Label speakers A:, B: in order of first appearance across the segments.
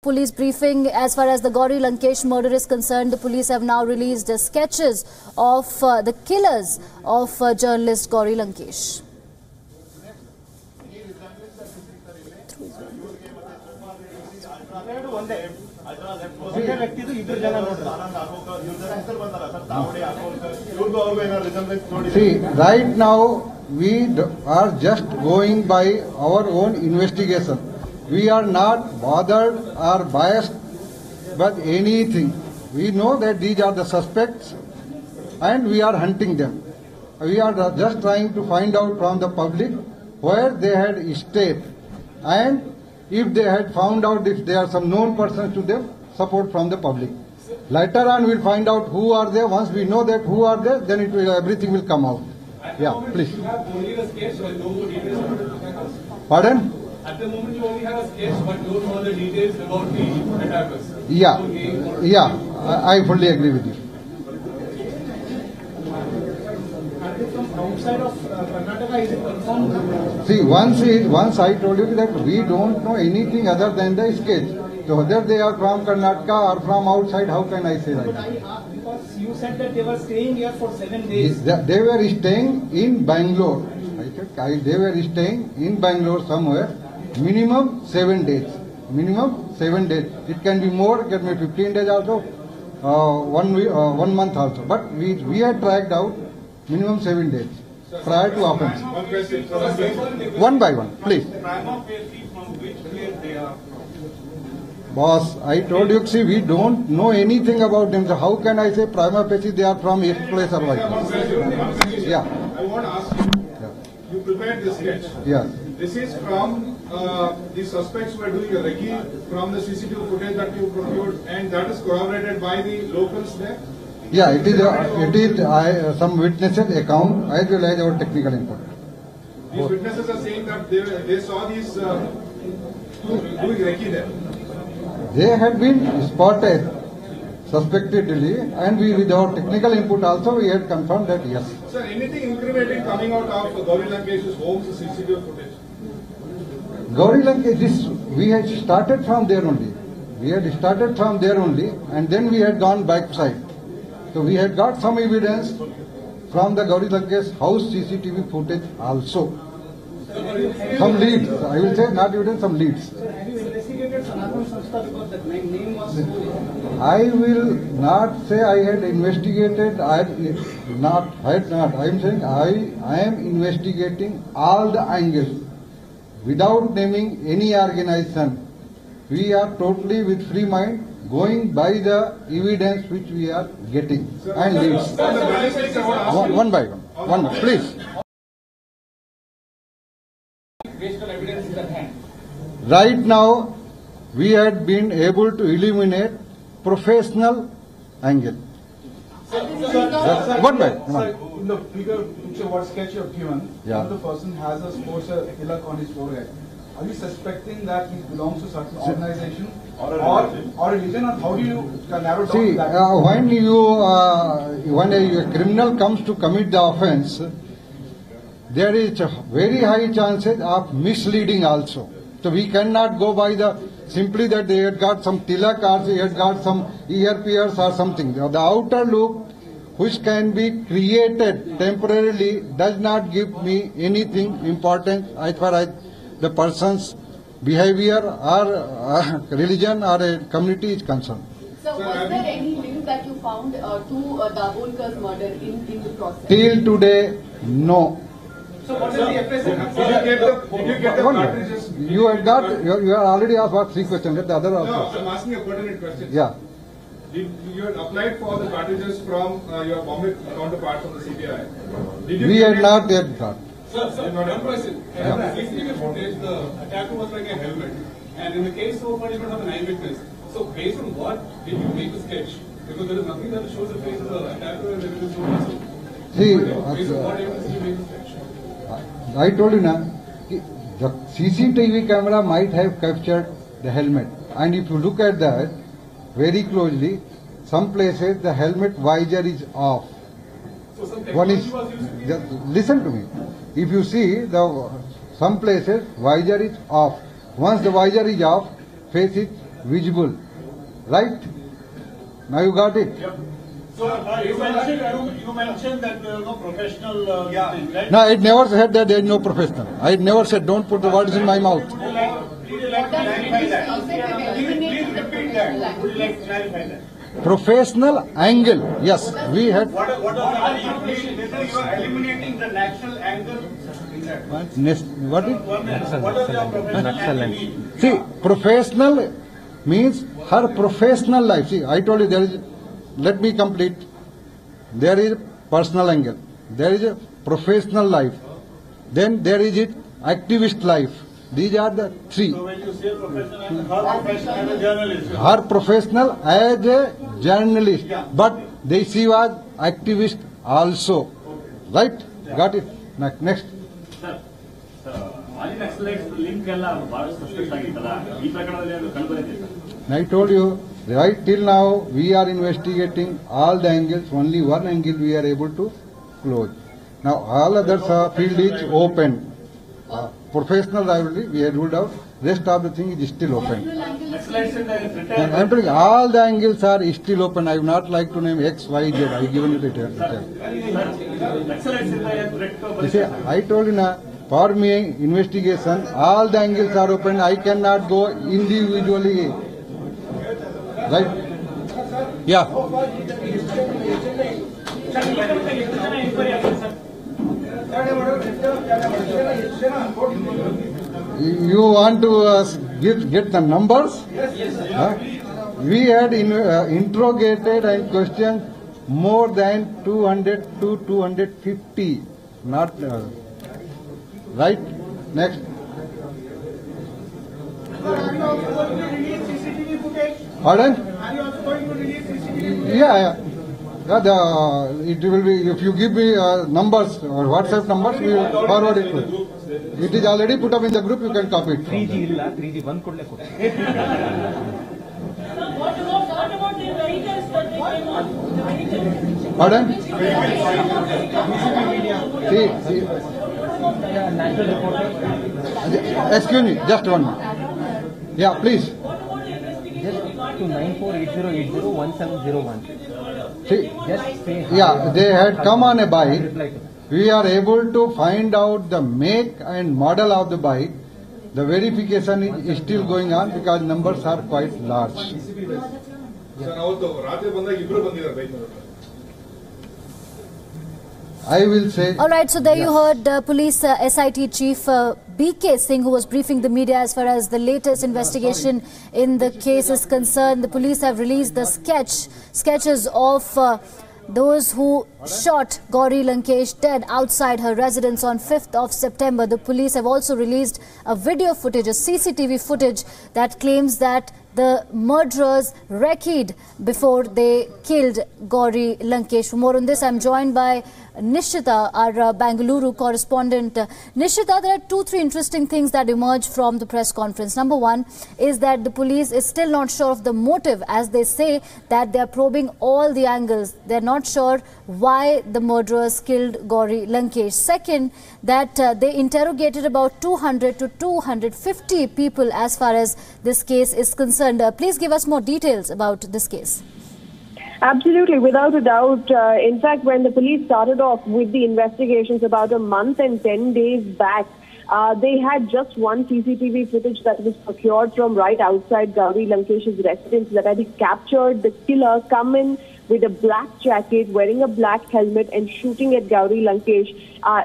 A: police briefing. As far as the Gauri Lankesh murder is concerned, the police have now released sketches of the killers of journalist Gauri Lankesh.
B: See, right now we are just going by our own investigation. We are not bothered or biased by anything. We know that these are the suspects and we are hunting them. We are just trying to find out from the public where they had stayed, and if they had found out if there are some known persons to them, support from the public. Later on we'll find out who are there. Once we know that who are there, then everything will come out. Yeah, please.
C: You have only the sketch but no more details.
B: Pardon?
C: At the moment you only have a sketch but no further details about the attackers.
B: Yeah, I fully agree with you.
D: Outside of Karnataka, is it confirmed?
B: See, once I told you that we don't know anything other than the sketch. So whether they are from Karnataka or from outside, how can I say that?
D: Because you said that they were staying here for 7 days.
B: They were staying in Bangalore. I said they were staying in Bangalore somewhere. Minimum 7 days. Minimum 7 days. It can be more. It can be 15 days also. 1 month also. But we had tracked out minimum 7 days prior to offense. One by one, please. Boss, I told you, see, we don't know anything about them. So how can I say prima facie they are from X place or Y place? Yeah.
E: I want to ask you, you prepared this sketch.
B: Yeah.
E: This is from the suspects who are doing a recce from the CCTV footage that you procured, and that is corroborated by the locals there?
B: Yeah, it is some witnesses account as well as our technical input.
E: These witnesses are saying that they saw these doing recce there.
B: They had been spotted suspectedly, and we, with our technical input also, we had confirmed that yes.
E: Sir, anything incriminating coming out of Gauri Lankesh's home's CCTV footage?
B: Gauri Lankesh, we had started from there only. And then we had gone backside. So we had got some evidence from the Gauri Lankesh house CCTV footage also. Some leads. I will say not evidence, some leads.
D: Have you investigated Sanathan Sanstha because the name was so...
B: I will not say I had investigated. I am saying I am investigating all the angles without naming any organization. We are totally with free mind, going by the evidence which we are getting and leads. One by one, please.
C: Evidence is at hand.
B: Right now, we had been able to eliminate professional angle. One by one.
F: In the bigger picture, what sketch you have given, the person has a sports pillar on his forehead. Are you suspecting that he belongs to certain organization or a religion, or how do you narrow down
B: See,
F: that?
B: when a criminal comes to commit the offence, there is a very high chances of misleading also. So we cannot go by the simply that they had got some tilak or they had got some earpiece or something. The outer look which can be created temporarily does not give me anything important as far as the person's behavior or religion or a community is concerned.
G: So was there any link that you found to Dabholkar's murder in the process?
B: Till today, no.
D: So what is the FSA?
E: Did you get the cartridges?
B: You have already asked what 3 questions. Let the other also.
E: No, I'm asking a pertinent question.
B: Yeah.
E: You had applied for the cartridges from your Bombay counterpart from the CBI.
B: We had not yet got.
C: Sir, one question. In the CCTV footage, the attacker was like a helmet. And in the case so far, you don't have an eyewitness. So based on what did you make the sketch? Because there is nothing that shows the face of the attacker and everything so on.
B: See,
C: Based on what evidence did you make the sketch?
B: I told you now, the CCTV camera might have captured the helmet. And if you look at that very closely, some places the helmet visor is off.
C: So some
B: One
C: technology
B: is,
C: was used to
B: just listen to me. If you see, some places visor is off. Once the visor is off, face is visible. Right? Now you got it?
H: Yep. So you mentioned that there was no professional thing, right?
B: No, I never said that there is no professional. I never said, don't put the words in my mouth.
H: Would you like to clarify that? Please repeat that. Would you like to clarify that?
B: Professional angle. Yes, we had.
H: What are whether you are eliminating the natural angle in that?
B: What is?
H: What are your professional angle?
B: See, professional means her professional life. See, I told you there is, let me complete. There is personal angle. There is a professional life. Then there is it activist life. These are the three.
H: So when you say professional angle, her professional as a journalist.
B: Her professional as a journalist. But she was activist also. Right? Got it? Next. I told you, right till now, we are investigating all the angles. Only one angle we are able to close. Now, all others field is open. Professional rivalry, we had ruled out. Rest of the thing is still open. And I am telling you, all the angles are still open. I would not like to name X, Y, Z. I given you the detail. You see, I told you now, for me, investigation, all the angles are open. I cannot go individually. Right? Yeah. You want to get the numbers? Yes. We had interrogated and questioned more than 200 to 250. Not right. Next.
H: Are you also going to release CCTV footage?
B: Pardon?
H: Are you also going to release CCTV footage?
B: Yeah. It will be, if you give me numbers or WhatsApp numbers, we will forward it to you. It is already put up in the group, you can copy it.
I: 3G illa, 3G 1 kodle kodu.
J: What about the vehicles that they came on? The vehicles?
B: Pardon? See.
I: National reporter.
B: Excuse me, just one minute. Yeah, please.
J: What about the investigation?
I: To 9480801701.
B: See,
I: Just say.
B: yeah, they had come on a bike. We are able to find out the make and model of the bike. The verification is still going on because numbers are quite large. I will say.
A: All right, so there you heard police SIT Chief BK Singh, who was briefing the media as far as the latest investigation in the case is concerned. The police have released the sketches of those who shot Gauri Lankesh dead outside her residence on 5th of September. The police have also released a video footage, a CCTV footage that claims that the murderers recce'd before they killed Gauri Lankesh. For more on this, I'm joined by Nishita, our Bangalore correspondent. Nishita, there are 2-3 interesting things that emerge from the press conference. Number one is that the police is still not sure of the motive, as they say that they are probing all the angles. They're not sure why the murderers killed Gauri Lankesh. Second, that they interrogated about 200 to 250 people as far as this case is concerned. Please give us more details about this case.
K: Absolutely, without a doubt. In fact, when the police started off with the investigations about a month and 10 days back, they had just one CCTV footage that was procured from right outside Gauri Lankesh's residence that had captured the killer come in with a black jacket, wearing a black helmet and shooting at Gauri Lankesh,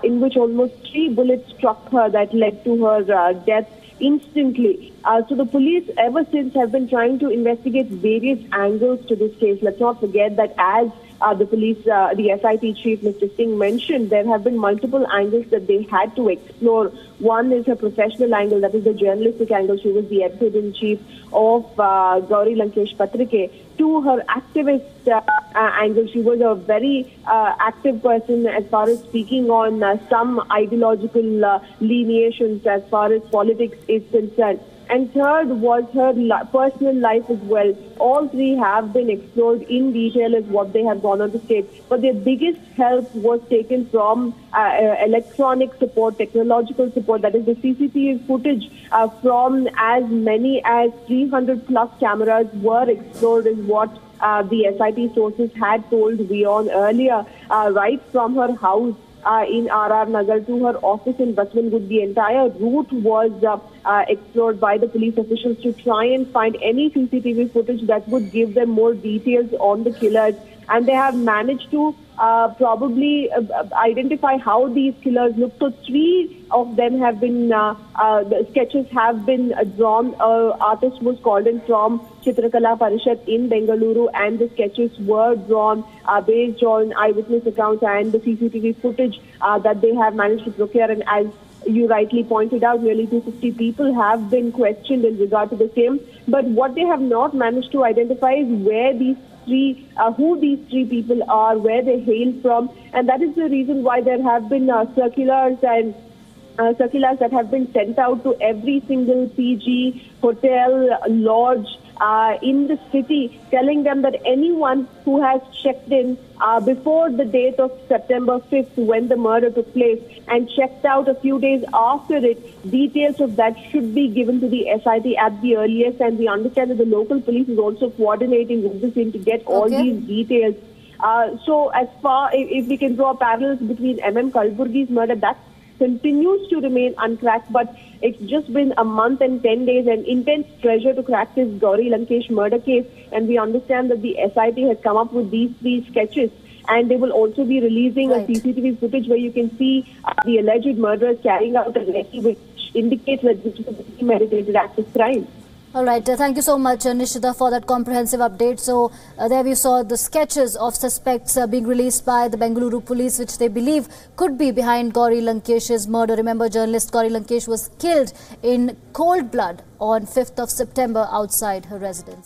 K: in which almost 3 bullets struck her that led to her death instantly. So the police ever since have been trying to investigate various angles to this case. Let's not forget that as the police, the SIT chief, Mr. Singh, mentioned, there have been multiple angles that they had to explore. One is her professional angle, that is the journalistic angle. She was the editor-in-chief of Gauri Lankesh Patrike. To her activist angle, she was a very active person as far as speaking on some ideological lineations as far as politics is concerned. and third was her personal life as well. All three have been explored in detail as what they have gone on to state. But their biggest help was taken from electronic support, technological support, that is the CCTV footage from as many as 300 plus cameras were explored is what the SIT sources had told WION earlier, right from her house in RR Nagar to her office in Baswantwood. The entire route was explored by the police officials to try and find any CCTV footage that would give them more details on the killers. And they have managed to probably identify how these killers look. So 3 of them have been, the sketches have been drawn. Artist was called in from Chitrakala Parishad in Bengaluru, and the sketches were drawn based on eyewitness accounts and the CCTV footage that they have managed to procure. And as you rightly pointed out, nearly 250 people have been questioned in regard to the same. But what they have not managed to identify is where these who these 3 people are, where they hail from, and that is the reason why there have been circulars and circulars that have been sent out to every single PG, hotel, lodge in the city, telling them that anyone who has checked in before the date of September 5th when the murder took place and checked out a few days after it, details of that should be given to the SIT at the earliest. And we understand that the local police is also coordinating with the scene to get all these details. So as far, if we can draw parallels between Kalburgi's murder, that continues to remain uncracked, but it's just been a month and 10 days and intense pressure to crack this Gauri Lankesh murder case. And we understand that the SIT has come up with these 3 sketches, and they will also be releasing a CCTV footage where you can see the alleged murderers carrying out a recce, which indicates that this is a premeditated act of crime.
A: All right. Thank you so much, Nishita, for that comprehensive update. So there we saw the sketches of suspects being released by the Bengaluru police, which they believe could be behind Gauri Lankesh's murder. Remember, journalist Gauri Lankesh was killed in cold blood on 5th of September outside her residence.